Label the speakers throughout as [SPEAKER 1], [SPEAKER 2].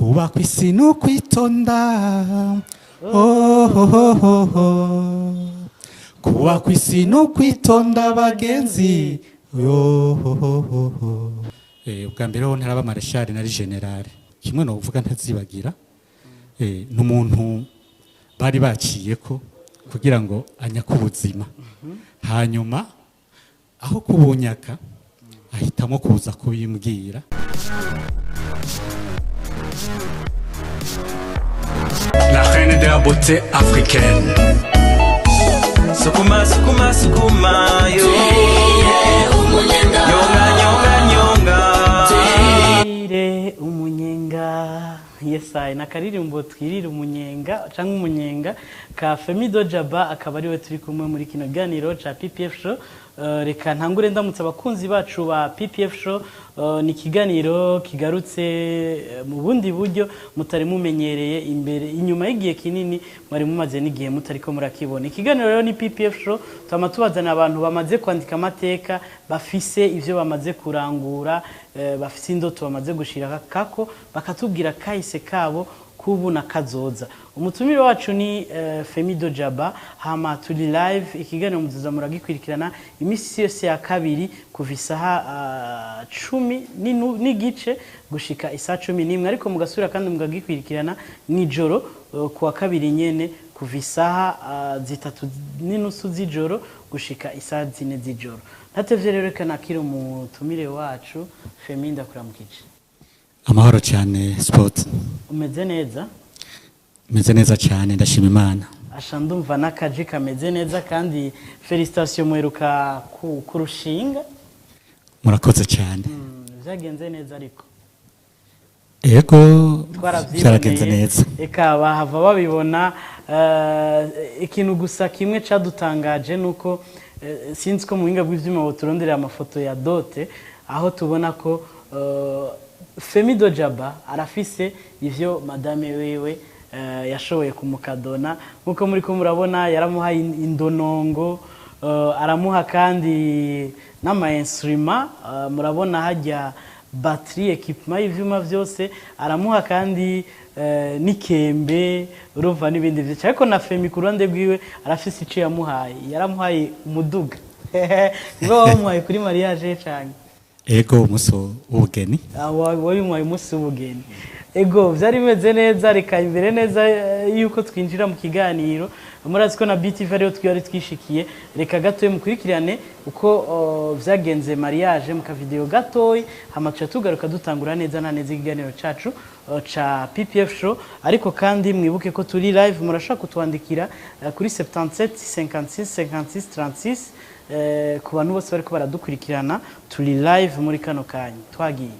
[SPEAKER 1] kuba kw'isi no kwitonda kuba kw'isi no kwitonda bagenzi ubwa mbere ho ntaraba marshal nari general kimwe no uvuga ntazibagira n'umuntu bari baciyeko kugira ngo anyaka ubuzima hanyuma aho kubunyaka ahitamo kuza kubimbwira.
[SPEAKER 2] La reine de la beauté africaine. Sukuma, sukuma, sukuma, yo. Nyonga, nyonga, nyonga.
[SPEAKER 3] Twirire umunyenga. Yes, na karirimbo twirire umunyenga cyangwa umunyenga ka FEMI DE JABAT akaba ariwe turi kumwe muri kino kiganiro ca PPF Show. Reka ntangure ndamutse abakunzi bacu ba PPF Show. Ni kiganiro kigarutse mu bundi buryo mutari mumenyereye imbere inyuma y'igihe kinini mwari mumaze n'igihe mutariko murakibona. Ikiganiro rero ni PPF Show, tama tubazana abantu bamaze kwandika amateka, bafise ivyo bamaze kurangura, bafise indoto bamaze gushira kako, bakatubwira kahise kabo kubu na kazoza. Umutumire wacu ni FEMI DE JABAT, hama turi live ikiganiro muzuza muragikwirikirana imisi yose ya kabiri kuva isaha 10 n'igice gushika isaha 11, ariko mugasubira kandi mugagikwirikirana nijoro kuwa kabiri nyene kuva isaha 3:30 z'ijoro gushika isaha 4 z'ijoro. Natevye rero kana kiri umutumire wacu FEMI ndakuramukije.
[SPEAKER 1] Amahoro cyane sport.
[SPEAKER 3] Umeze neza?
[SPEAKER 1] Meze neza cyane ndashima Imana.
[SPEAKER 3] Asha ndumva nakaje kameze neza kandi felicitation muheruka kurushinga.
[SPEAKER 1] Murakoze cyane.
[SPEAKER 3] Vyagenze neza ariko.
[SPEAKER 1] Ego byaragenze neza.
[SPEAKER 3] Eka bahava babibona ikintu gusa kimwe cadutangaje nuko sinzi ko muhinga bw'ivyuma turonderera amafoto ya dote aho tubona ko FEMI DE JABAT arafise ivyo madame wewe yashoboye kumukadona nkuko muri ko murabona yaramuha indonongo aramuha kandi n'ama instrument murabona hajya batterie equipment y'ivyuma vyose aramuha kandi nikembe urumva n'ibindi vyinshi ariko na FEMI ku ruhande bwiwe arafise ico yaramuhaye umuduga ngo wamuhaye kuri mariage cyane.
[SPEAKER 1] Ego muso ubugeni.
[SPEAKER 3] Wari mu musi ubugeni. Ego vyari bimeze neza reka imbere neza yuko twinjira mu kiganiro murazi ko na BTV ariyo twari twishikiye reka gatoye mukurikirane uko vyagenze mariage mu ka video gatoyi hamaca tugaruka dutangura neza na neza ikiganiro cacu ca PPF Show ariko kandi mwibuke ko turi live murashaka kutwandikira kuri 77 56 56 36 ku bantu bose bariko baradukurikirana turi live muri kano kanya twagiye.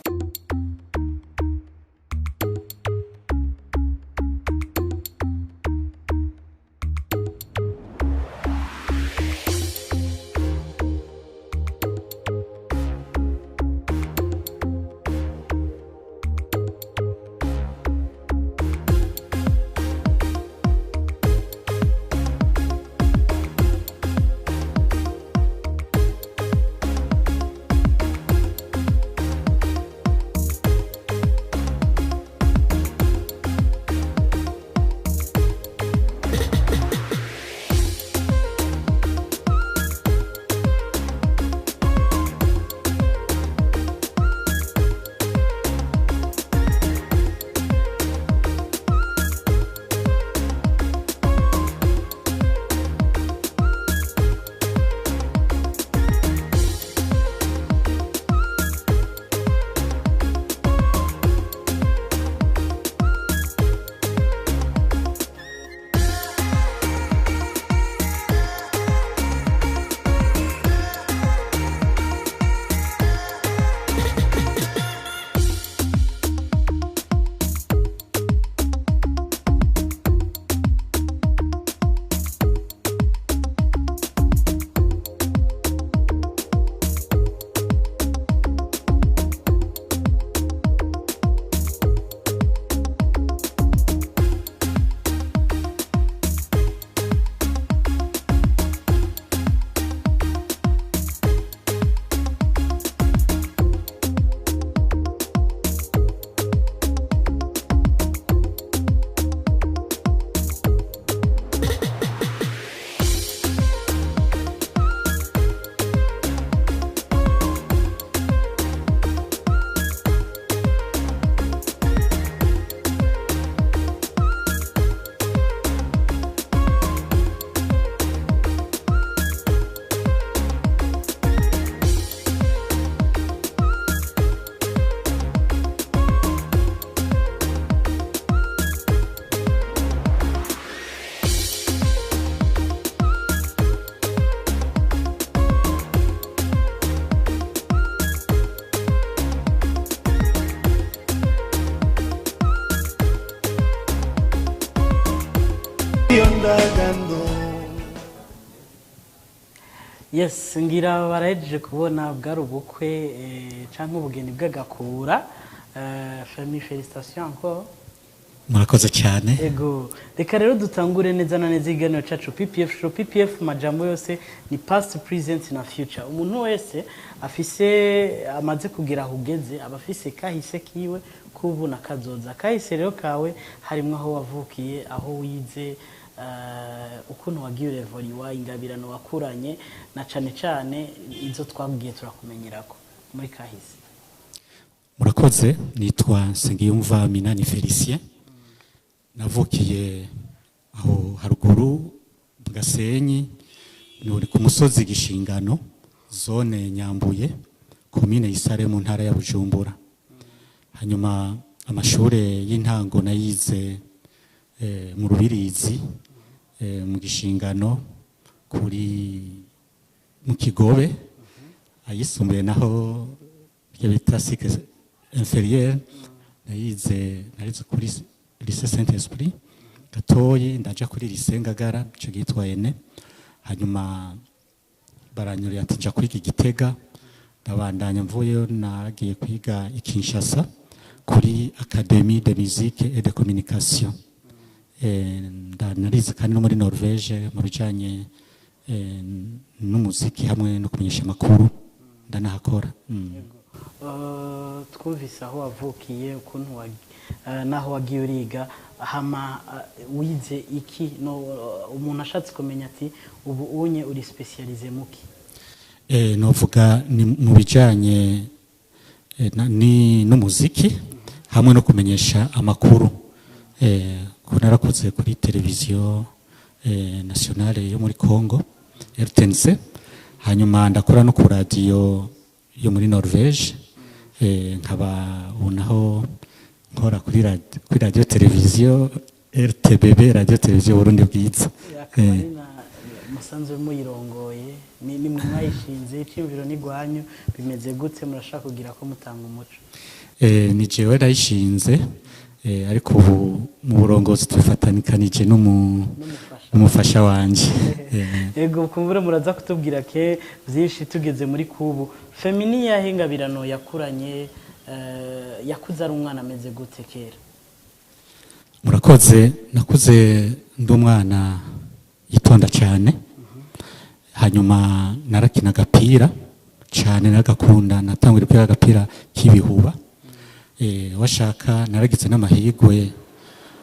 [SPEAKER 3] Yes, ngira barahejeje kubona bwari ubukwe canke ubugeni bw'agakura. Famille félicitations encore.
[SPEAKER 1] Murakoze cyane.
[SPEAKER 3] Ego, reka rero dutangure neza na neza iganiro cacu PPF Show. PPF majambo yose ni past, present na future. Umuntu wese afise amaze kugira hugeze abafise kahise kiwe kubu na kazoza. Kahise rero kawe harimwo aho wavukiye, aho wize, ukuntu wagiye urevoriwa, ingabirano wakuranye na cane cane izo twabwiye turakumenyerako muri kahise.
[SPEAKER 1] Murakoze, nitwa Nsengiyumva Minani Felicien. Navukiye aho haruguru Gasenyi, ni ku musozi Gishingano, zone Nyambuye, komine Isare mu ntara ya Bujumbura. Hanyuma amashure y'intango nayize mu Rubirizi, mu Gishingano, mu Kigobe, ayisumbuye naho bita cycle inférieur, nayize kuri lycée Saint-Esprit gatoyi, ndaja kuri lycée Ngagara cyo gitwaye ne. Hanyuma baranyuriye ati nja kwiga Gitega, ndabandanya mvuyeyo nagiye kwiga i Kinshasa kuri Académie de musique et de communication. Narize kandi no muri Norvège mu bijanye n'umuziki hamwe no kumenyesha amakuru ndanahakora.
[SPEAKER 3] Twumvise aho wavukiye, ukuntu naho wagiye uriga, hama wize iki? No, umuntu ashatse kumenya ati ubu unye uri specialize muki?
[SPEAKER 1] Novuga ni mu bijanye n'umuziki hamwe no kumenyesha amakuru. Narakoze kuri televiziyo nationale yo muri Congo RTNC, hanyuma ndakora no ku radio yo muri Norvège, nkaba unaho nkora kuri radio televiziyo RTBB, radio televiziyo Burundi bwiza.
[SPEAKER 3] Musanzwe muyirongoye, ni mwayishinze, icimviro ni gwanyu, bimeze gute? Murashaka kugira ko mutanga umuco?
[SPEAKER 1] Ni jewe nayishinze, ariko ubu mu burongozi tufatanikanye n'umufasha wanje.
[SPEAKER 3] Ego, kumvura muraza kutubwira ke vyinshi tugeze muri kubu. Femini yahe ngabirano yakuranye, yakuze ari umwana ameze gute kera?
[SPEAKER 1] Murakoze, nakuze ndi umwana yitonda cyane. Hanyuma narakina agapira cyane, nagakunda, natangura kwiga agapira k'ibihuba. Washaka naragize n'amahigwe,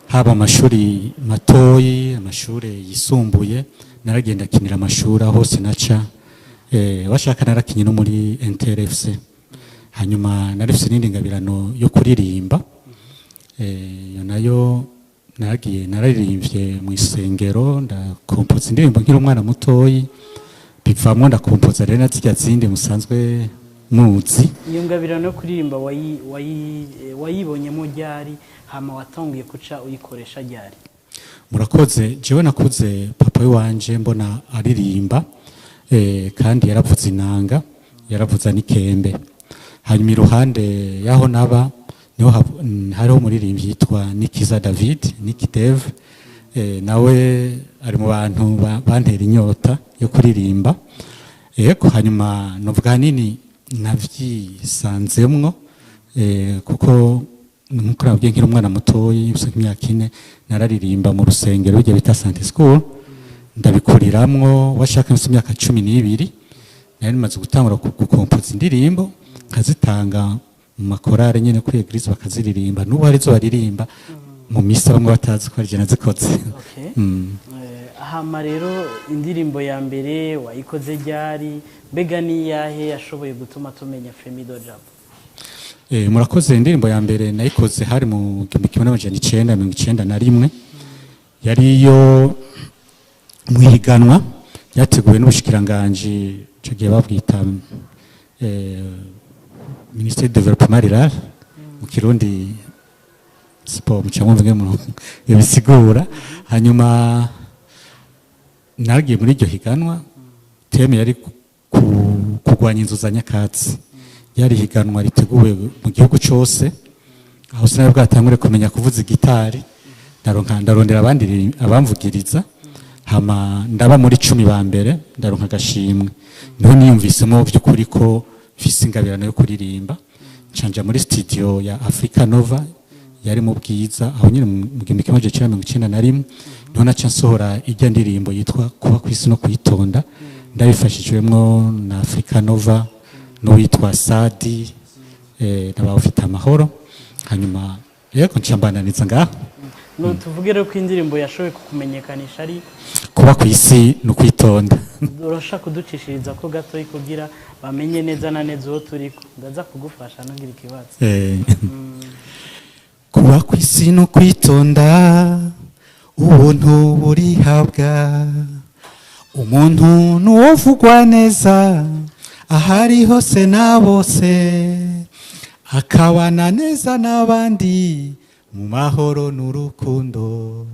[SPEAKER 1] haba amashuri matoyi, amashuri yisumbuye, naragenda kinira amashuri hose naca. Washaka narakinye no muri NTRFC. Hanyuma narifise n'indi ngabirano yo kuririmba, yo nayo nararirimbye mu isengero, ndakompoza indirimbo nkiri umwana mutoyi, bivamwo ndakompoza rero nazirya zindi musanzwe muzi.
[SPEAKER 3] Iyo ngabirano yo kuririmba wayibonyemo ryari, hama watanguye kuca uyikoresha ryari?
[SPEAKER 1] Murakoze, jewe nakuze papa wanje mbona aririmba, kandi yaravuza inanga, yaravuza n'ikembe. Hanyuma iruhande yaho naba niho hariho umuririmbyi yitwa Nikiza David, Nick Dave, nawe ari mu bantu bantera inyota yo kuririmba. Hanyuma novuga nini navyisanzemwo, kuko nkuko nabwiye nkiri umwana mutoyi imyaka 4 nararirimba mu rusengero rujya bita Sunday School, ndabikuriramwo. Washaka imyaka 12 nari maze gutangura gukompoza indirimbo, kazitanga mu makorare nyene kuri eglise bakaziririmba, n'ubu hari zo baririmba mu misa bamwe batazi ko ari je nazikoze.
[SPEAKER 3] Hama rero indirimbo ya mbere wayikoze ryari, mbega ni yahe yashoboye gutuma tumenya FEMI DE JABAT?
[SPEAKER 1] Murakoze, indirimbo ya mbere nayikoze hari mu 1991, yari yo mwihiganwa yateguwe n'ubushikiranganje cyo gihe babwita Ministère du Développement Rural, mu Kirundi sport mu cyangwa mvuge mu yabisigura. Hanyuma nagiye muri iryo higanwa, teme yari kurwanya inzu za nyakatsi. Yari higanwa riteguwe mu gihugu cyose, aho sinari bwatangure kumenya kuvuza gitari, ndarondera abandi abamvugiriza hama ndaba muri 10 ba mbere ndaronka agashimwe niho niyumvisemo by'ukuri ko mfise ingabirano yo kuririmba canja muri studio ya Africa Nova yari mu bwiza aho nyine mu 1991 niho naca nsohora ijya ndirimbo yitwa kuba kwisi no kwitonda ndabifashijwemo na Africa Nova no witwa Sadi n'abafite amahoro hanyuma yego ncambananiza ngaho
[SPEAKER 3] no tuvuge rero ko indirimbo yashoboye kukumenyekanisha ari
[SPEAKER 1] kuba kwisi no kwitonda
[SPEAKER 3] urashaka kuducishiriza ko gato kugira bamenye neza na neza uwo turiko ndaza kugufasha ntugira ikibazo
[SPEAKER 1] kuba kwisi no kwitonda ubuntu burihabwa umuntu nuwovugwa neza ahari hose na bose akabana neza n'abandi mu mahoro n'urukundo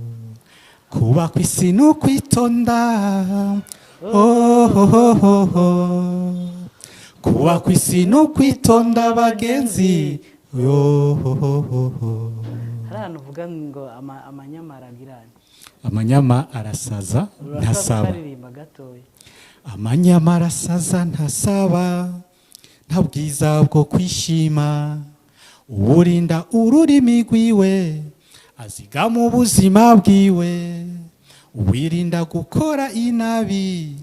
[SPEAKER 1] kuba kwisi no kwitonda kuba kwisi no kwitonda bagenzi
[SPEAKER 3] hari ahantu uvuga ngo amanyama aragirane
[SPEAKER 1] amanyama arasaza ntasaba amanyama arasaza ntasaba nta bwiza bwo kwishima uwurinda ururimi rwiwe aziga mu buzima bwiwe uwirinda gukora inabi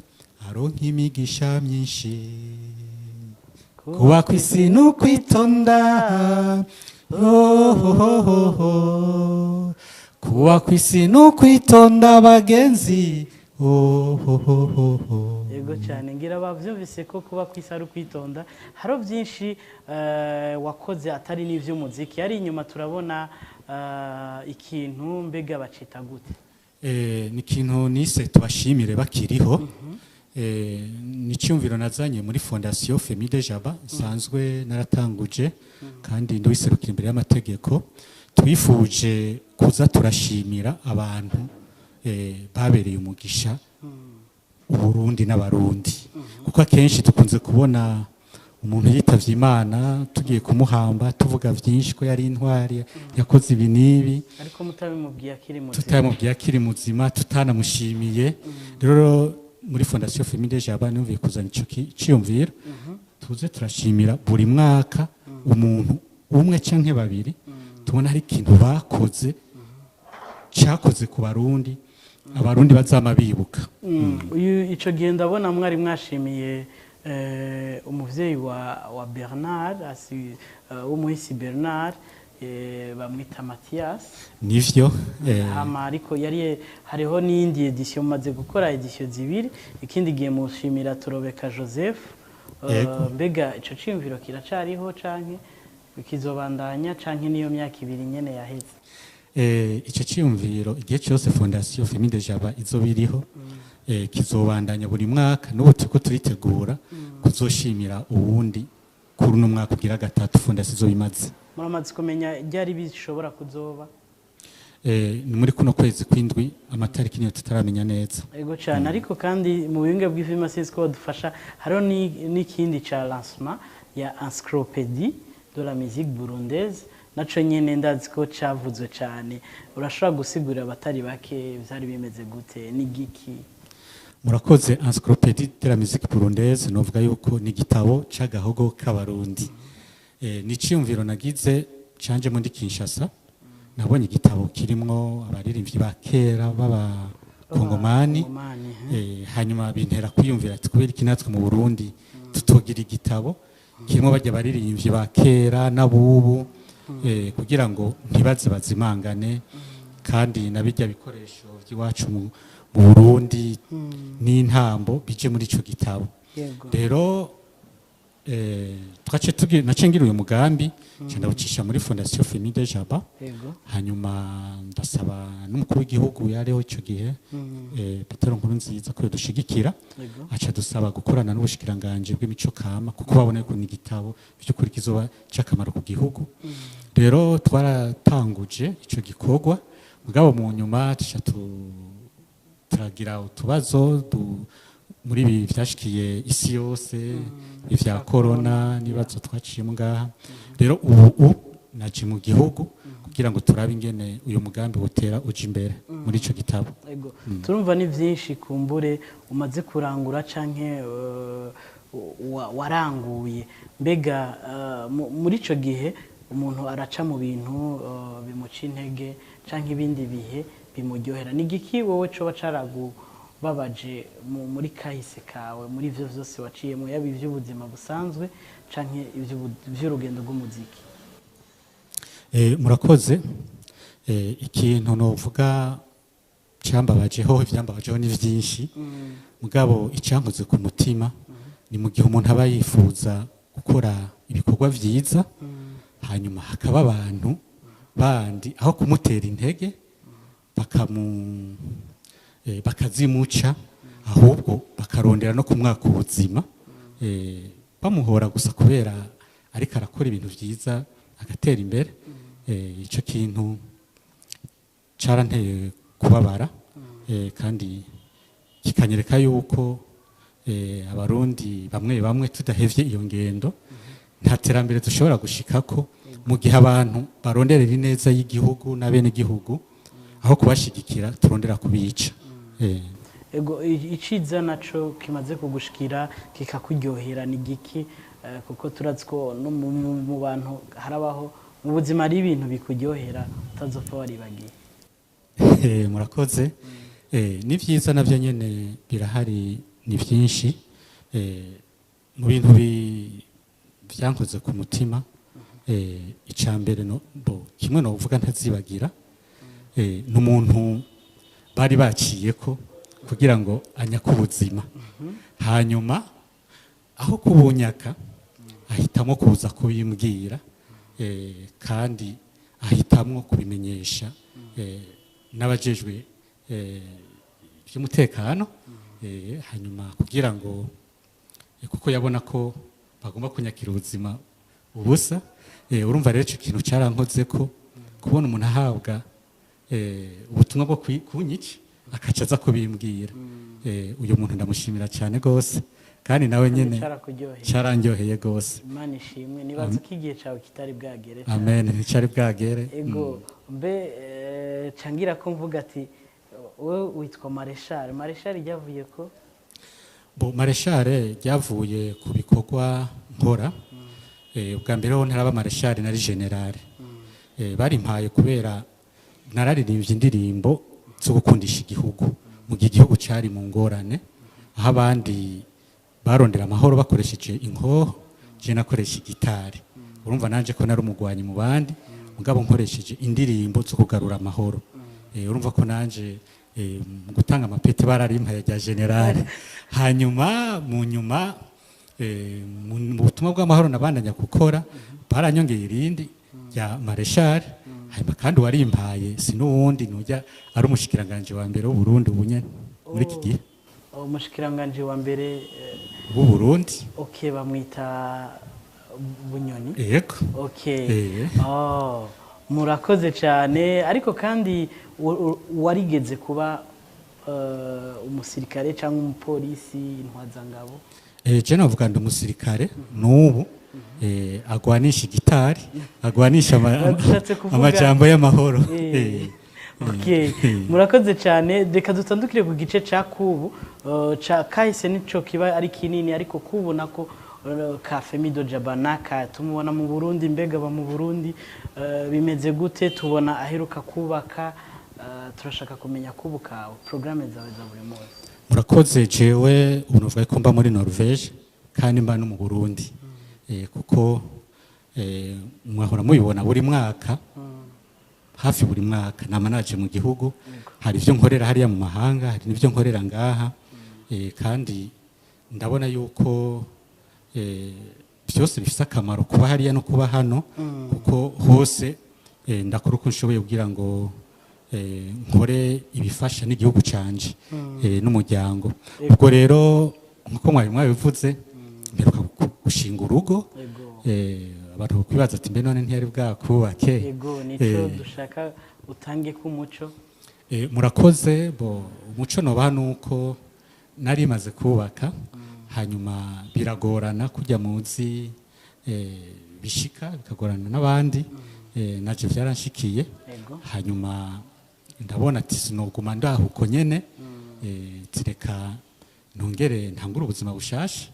[SPEAKER 1] aronka imigisha myinshi kuba kwisi no kwitonda kuba kwisi no kwitonda bagenzi
[SPEAKER 3] yego cyane ngira bavyumvise ko kuba kwisi ari kwitonda haro byinshi wakoze atari n'ivy'umuziki yari inyuma turabona ikintu mbega bacita gute
[SPEAKER 1] ni ikintu nise tubashimire bakiriho ni cyumviro nazanye muri fondation FEMI DE JABAT sanzwe naratanguje kandi nduwiserukira imbere y'amategeko twifuje kuza turashimira abantu babereye umugisha uburundi n'abarundi kuko akenshi dukunze kubona umuntu yitavye Imana tugiye kumuhamba tuvuga vyinshi ko yari intwari yakoze ibi nibi
[SPEAKER 3] ariko mutabimubwiye
[SPEAKER 1] akiri muzima tutanamushimiye rero muri fondation FEMI DE JABAT numviye kuzana ico ciyumvira tuze turashimira buri mwaka umuntu umwe canke babiri tubona hari ikintu bakoze cyakoze ku barundi abarundi bazama bibuka
[SPEAKER 3] ico gihe ndabona mwari mwashimiye umuvyeyi wa Bernard w'umuhisi Bernard bamwita Mathias
[SPEAKER 1] nivyo
[SPEAKER 3] ariko yari hariho n'indi edition maze gukora edition zibiri ikindi gihe mushimira Turobeka Joseph mbega ico cimviro kiracariho canke bikizobandanya canke niyo myaka ibiri nyene yaheze
[SPEAKER 1] icyo cyiyumviro igihe cyose fondation FEMI DE JABAT izobiriho kizobandanya buri mwaka n'ubu turiko turitegura kuzoshimira uwundi kuri uno mwaka ugira gatatu fondation izobimaze
[SPEAKER 3] muramaze kumenya ryari bishobora kuzoba
[SPEAKER 1] ni muri kuno kwezi kw'indwi amatariki niyo tutaramenya neza
[SPEAKER 3] yego cyane ariko kandi mu buhinga bw'ifilm ko dufasha hariho n'ikindi ca lancement ya encyclopédie de la musique burundaise naco nyene ndazi ko cavuzwe cyane urashobora gusigurira abatari bake byari bimeze gute n'igiki
[SPEAKER 1] murakoze encyclopédie de la musique burundaise novuga yuko ni gitabo c'agahogo k'abarundi ni ciyumviro nagize canje mu ndi Kinshasa nabonye igitabo kirimwo abaririmbyi ba kera baba kongomani hanyuma bintera kwiyumvira ati kubera iki natwe mu Burundi tutogira igitabo kirimo bajya baririmbyi ba kera n'abubu kugira ngo ntibaze bazimangane kandi nabijya bikoresho by'iwacu mu Burundi n'intambo bije muri ico gitabo rero twace nacengira uyu mugambi cyenda bucisha muri fondation FEMI DE JABAT hanyuma ndasaba n'umukuru w'igihugu yareho ico gihe Petero Nkurunziza ko dushigikira aca dusaba gukorana n'ubushikiranganje bw'imico kama kuko babona ko ni igitabo by'ukuri kizoba cyakamaro ku gihugu rero twaratanguje ico gikorwa mugabo mu nyuma turagira utubazo muri ibi byashikiye isi yose ivya corona nibazo twaciyemo ngaha rero ubu naje mu gihugu kugira ngo turabe ingene uyu mugambi wotera uja imbere muri ico gitabo.
[SPEAKER 3] Ego turumva ni vyinshi kumbure umaze kurangura canke waranguye mbega muri ico gihe umuntu araca mu bintu bimuca intege canke ibindi bihe bimuryohera ni giki wowe coba caragubabaje muri kahise kawe muri ivyo vyose waciyemo yaba ivy'ubuzima busanzwe canke ivy'urugendo rw'umuziki?
[SPEAKER 1] Murakoze. Ikintu novuga cyambabajeho ivyambabajeho ni vyinshi mugabo icyankoze ku mutima ni mu gihe umuntu aba yifuza gukora ibikorwa vyiza hanyuma hakaba abantu bandi aho kumutera intege bakazimuca ahubwo bakarondera no kumwaka ubuzima bamuhora gusa kubera ariko arakora ibintu vyiza agatera imbere. Ico kintu caranteye kubabara kandi kikanyereka yuko abarundi bamwe bamwe tudahevye iyo ngendo nta terambere dushobora gushikako mu gihe abantu baronderera ineza y'igihugu n'abene gihugu aho kubashigikira turondera kubica.
[SPEAKER 3] Ego iciza naco kimaze kugushikira kikakuryohera ni giki kuko turazi ko no mu bantu harabaho mu buzima ari ibintu bikuryohera utazopfa waribagiye?
[SPEAKER 1] Murakoze. Ni vyiza navyo nyene birahari ni vyinshi mu bintu vyankoze ku mutima. Icambere kimwe no uvuga ntazibagira n'umuntu bari baciyeko kugira ngo anyaka ubuzima hanyuma aho kubunyaka ahitamo kuza kubimbwira kandi ahitamwo kubimenyesha n'abajejwe by'umutekano hanyuma kugira ngo kuko yabona ko bagomba kunyakira ubuzima ubusa. Urumva rero ico kintu carankoze ko kubona umuntu ahabwa ubutumwa bwo kunyica akaca aza kubimbwira. Uyu muntu ndamushimira cyane gose kandi nawe nyene carandyoheye gose.
[SPEAKER 3] Imana ishimwe. Nibaza ko igihe cawe kitari bwagere.
[SPEAKER 1] Amen, nicari bwagere.
[SPEAKER 3] Ego mbe cangira ko mvuga ati wewe witwa Mareshal. Mareshal ryavuye ko
[SPEAKER 1] Mareshal ryavuye ku bikorwa nkora. Ubwa mbere ho ntaraba Mareshal nari general. Barimpaye kubera nararirimbye indirimbo zo gukundisha igihugu mu gihe igihugu cari mu ngorane aho abandi barondera amahoro bakoresheje inkoho je nakoresha gitari. Urumva nanje ko nari umugwanyi mu bandi mugabo nkoresheje indirimbo zo kugarura amahoro. Urumva ko nanje gutanga amapete bararimpaye rya general. Hanyuma mu nyuma mu butumwa bw'amahoro nabandanya gukora baranyongeye irindi rya Mareshal. Hanyuma kandi warimpaye sinuwundi nujya ari umushikiranganje wa mbere w'u Burundi ubunyene muri iki gihe.
[SPEAKER 3] Umushikiranganje wa mbere
[SPEAKER 1] w'u Burundi.
[SPEAKER 3] Okay, bamwita Bunyoni.
[SPEAKER 1] Yego.
[SPEAKER 3] Okay. Murakoze cyane. Ariko kandi warigeze kuba umusirikare cyangwa umupolisi intwazangabo?
[SPEAKER 1] Je navuga ndi umusirikare n'ubu agwanisha gitari agwanisha amajambo y'amahoro.
[SPEAKER 3] Okay, murakoze cyane. Reka dutandukire ku gice ca kubu ca kahise nico kiba ari kinini ariko kubu nako ka FEMI DE JABAT naka tumubona mu Burundi. Mbega ba mu Burundi bimeze gute? Tubona aheruka kubaka turashaka kumenya kubu kawe programme zawe za buri munsi.
[SPEAKER 1] Murakoze. Jewe unovuga ko mba muri Norvege kandi mba no mu Burundi kuko mwahora mubibona buri mwaka hafi buri mwaka nama naje mu gihugu. Hari ivyo nkorera hariya mu mahanga hari n'ivyo nkorera ngaha kandi ndabona yuko byose bifite akamaro kuba hariya no kuba hano kuko hose ndakora uko nshoboye kugira ngo nkore ibifasha n'igihugu canje n'umuryango. Ubwo rero nkuko mwabivuze mperuka gushinga urugo. Abantu kwibaza ati mbe none ntiyari bwakubake.
[SPEAKER 3] Yego nico dushaka utange ku muco.
[SPEAKER 1] Murakoze. Umuco noba nuko nari maze kubaka hanyuma biragorana kujya muzi bishika bikagorana n'abandi naje vyaranshikiye hanyuma ndabona ati sinoguma ndaho uko nyene tireka ntongere ntangura ubuzima bushasha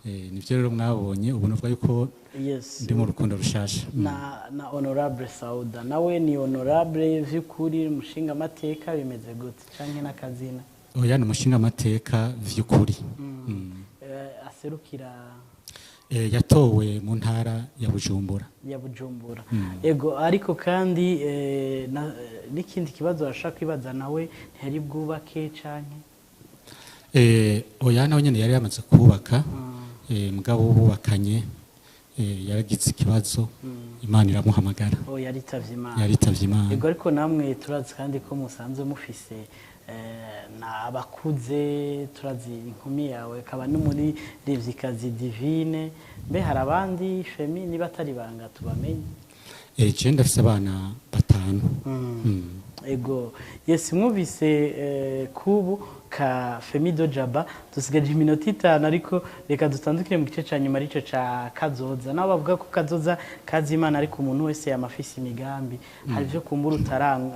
[SPEAKER 1] nivyo rero mwabonye ubu novuga yuko ndi mu rukundo rushasha
[SPEAKER 3] na honorable Sauda nawe ni honorable vy'ukuri mushinga amateka bimeze gute canke n'akazina
[SPEAKER 1] oya ni umushinga amateka vy'ukuri
[SPEAKER 3] aserukira
[SPEAKER 1] yatowe mu ntara ya Bujumbura
[SPEAKER 3] ego ariko kandi n'ikindi kibazo bashaka kwibaza nawe ntiyari bwubake canke
[SPEAKER 1] oya nawe nyene yari yamaze kubaka mugabo bubakanye yaragize ikibazo Imana iramuhamagara yaritavye Imana
[SPEAKER 3] ego ariko namwe turazi kandi ko musanzwe mufise abakuze turazi inkumi yawe akaba no muri Revyikazi Divine mbe hari abandi Femi niba atari banga tubamenye
[SPEAKER 1] je ndafise abana 5
[SPEAKER 3] ego yes mwumvise kubu ka Femi de Jabat dusigaje iminota 5 ariko reka dutandukire mu gice ca nyuma arico ca kazoza nabo bavuga ko kazoza kazimana ariko umuntu wese yamafisi imigambi hari byo kumbura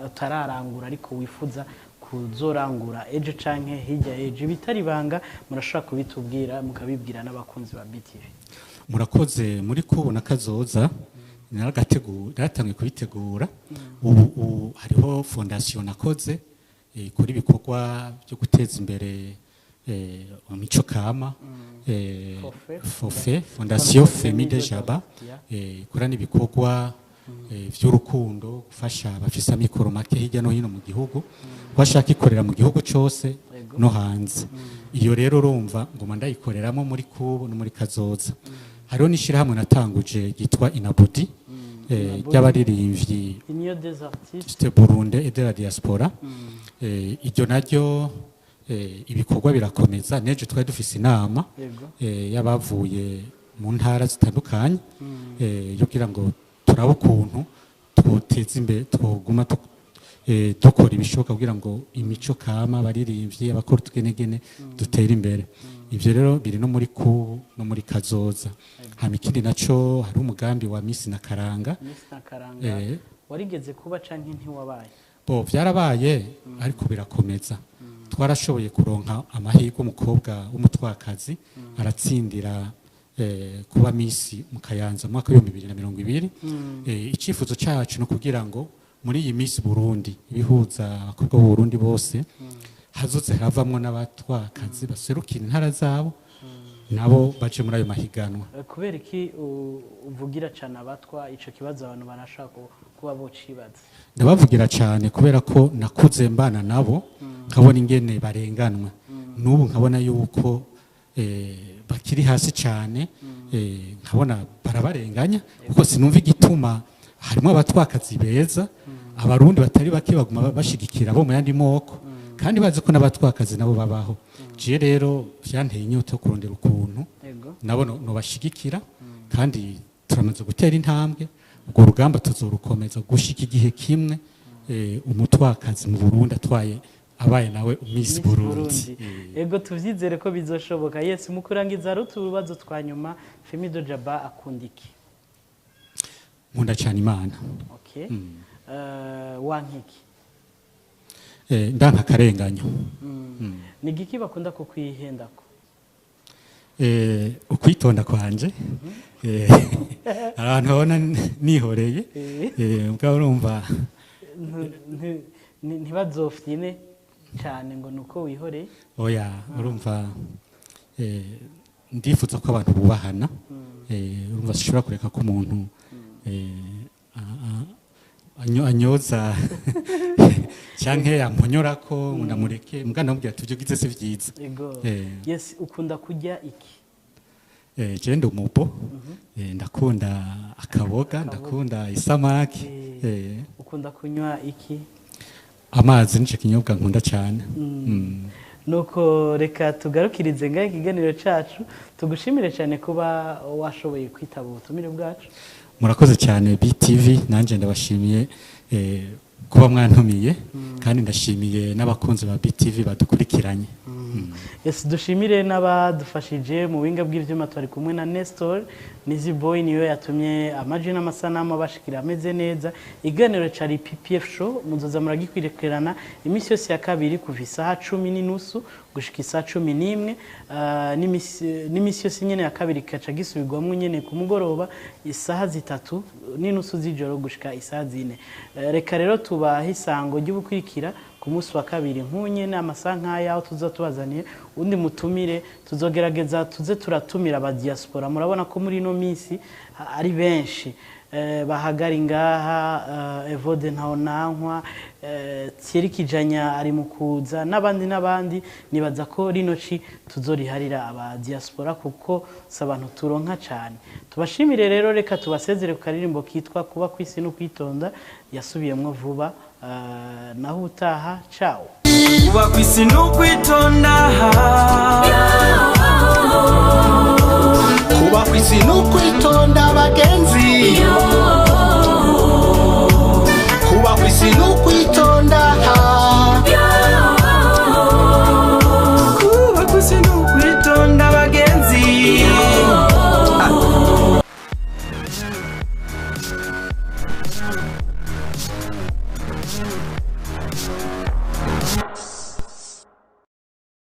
[SPEAKER 3] utararangura ariko wifuza kuzorangura ejo canke hirya ejo bitari banga murashaka kubitubwira mukabibwira n'abakunzi ba BTV
[SPEAKER 1] murakoze muri kubu na kazoza naratangiye kubitegura ubu hariho fondation nakoze kuri ibikorwa byo guteza imbere imico kama fondation FEMI DE JABAT ikora n'ibikorwa vy'urukundo gufasha abafise amikoro make hirya no hino mu gihugu bashaka ikorera mu gihugu cyose no hanze iyo rero urumva ngoma ndayikoreramo muri kubu no muri kazoza hariho n'ishirahamwe natanguje gitwa Inabudi ry'abaririmbyi de Burundi et de la diaspora iryo naryo ibikorwa birakomeza neje twari dufise inama y'abavuye mu ntara zitandukanye yo kugira ngo turaba ukuntu twoteza imbere twoguma dukora ibishoboka kugira ngo imico kama baririmbyi abakora tugenegene dutera imbere ivyo rero biri no muri kubu no muri kazoza hama ikindi naco hari umugambi wa Misi na Karanga
[SPEAKER 3] warigeze kuba canke ntiwabaye
[SPEAKER 1] vyarabaye ariko birakomeza twarashoboye kuronka amahirwe umukobwa w'umutwakazi aratsindira kuba Misi mu Kayanza mu mwaka wa 2020 icifuzo cyacu no kugira ngo muri iyi Misi Burundi ibihuza abakobwa b'u Burundi bose hazoze havamwo n'abatwakazi baserukira intara zabo nabo baje muri ayo mahiganwa
[SPEAKER 3] kubera iki uvugira cyane abatwa ico kibazo abantu barashaka kuba bocibaza
[SPEAKER 1] ndabavugira cyane kubera ko nakuze mbana nabo nkabona ingene barenganwa n'ubu nkabona yuko bakiri hasi cyane nkabona barabarenganya kuko sinumva igituma harimo abatwakazi beza abarundi batari bake baguma bashigikira bo mu yandi moko kandi bazi ko n'abatwakazi nabo babaho je rero vyanteye inyota yo kurondera ukuntu nabo no bashigikira kandi turamaze gutera intambwe ubwo rugamba tuzorukomeza gushika igihe kimwe umutwakazi mu Burundi atwaye abaye nawe Miss Burundi
[SPEAKER 3] ego tuvyizere ko bizoshoboka yes mukurangiza rutubazo twanyuma Femi de Jabat akundiki
[SPEAKER 1] nkunda cyane Imana
[SPEAKER 3] okay wankiki
[SPEAKER 1] ndanka karenganyo
[SPEAKER 3] ni giki bakunda ko kwihendako
[SPEAKER 1] ukwitonda kwanje abantu babona nihoreye mbwa urumva
[SPEAKER 3] ntibazofyine cyane ngo nuko wihoreye
[SPEAKER 1] oya urumva ndifuza ko abantu bubahana urumva sishobora kureka ko umuntu anyoza canke yamponyora ko ndamureke mugana mubwira tuvyo gize se vyiza
[SPEAKER 3] yes ukunda kurya iki
[SPEAKER 1] je ndi umubo ndakunda akaboga ndakunda isamaki
[SPEAKER 3] ukunda kunywa iki
[SPEAKER 1] amazi nico kinyobwa nkunda cyane
[SPEAKER 3] nuko reka tugarukirize ngaho ikiganiro cacu tugushimire cyane kuba washoboye kwitaba ubutumire bwacu
[SPEAKER 1] murakoze cyane BTV nanje ndabashimiye kuba mwantumiye kandi ndashimiye n'abakunzi ba BTV badukurikiranye
[SPEAKER 3] yes dushimire n'abadufashije mu winga bw'ivyuma twari kumwe na Nestor Nizi Boy niyo yatumye amaji n'amasanamu bashikira ameze neza. Iganiro cari PPF Show muzoza muragikwirikirana imisi yose ya kabiri kuva isaha 10:30 gushika isaha 11 n'imisi yose nyene ya kabiri kaca gisubirwamwe nyene ku mugoroba isaha 3:30 z'ijoro gushika isaha 4. Reka rero tubaha isango ry'ubukwikira ku munsi wa kabiri nk'unyene amasaha nk'ayaho tuzatubazaniye undi mutumire tuzogerageza tuze turatumira aba diaspora. Murabona ko muri no minsi ari benshi bahagari ngaha Evode Ntahonankwa Thierry Kijanya ari mukuza n'abandi nibaza ko rino ci tuzoriharira aba diaspora kuko sabantu turonka cyane. Tubashimire rero, reka tubasezere ku karirimbo kitwa kuba kwisi no kwitonda yasubiyemwo vuba. Naho utaha ciao.
[SPEAKER 4] Kuba kwisi no kwitonda, kuba kwisi no kwitonda bagenzi, kuba kwisi no kwitonda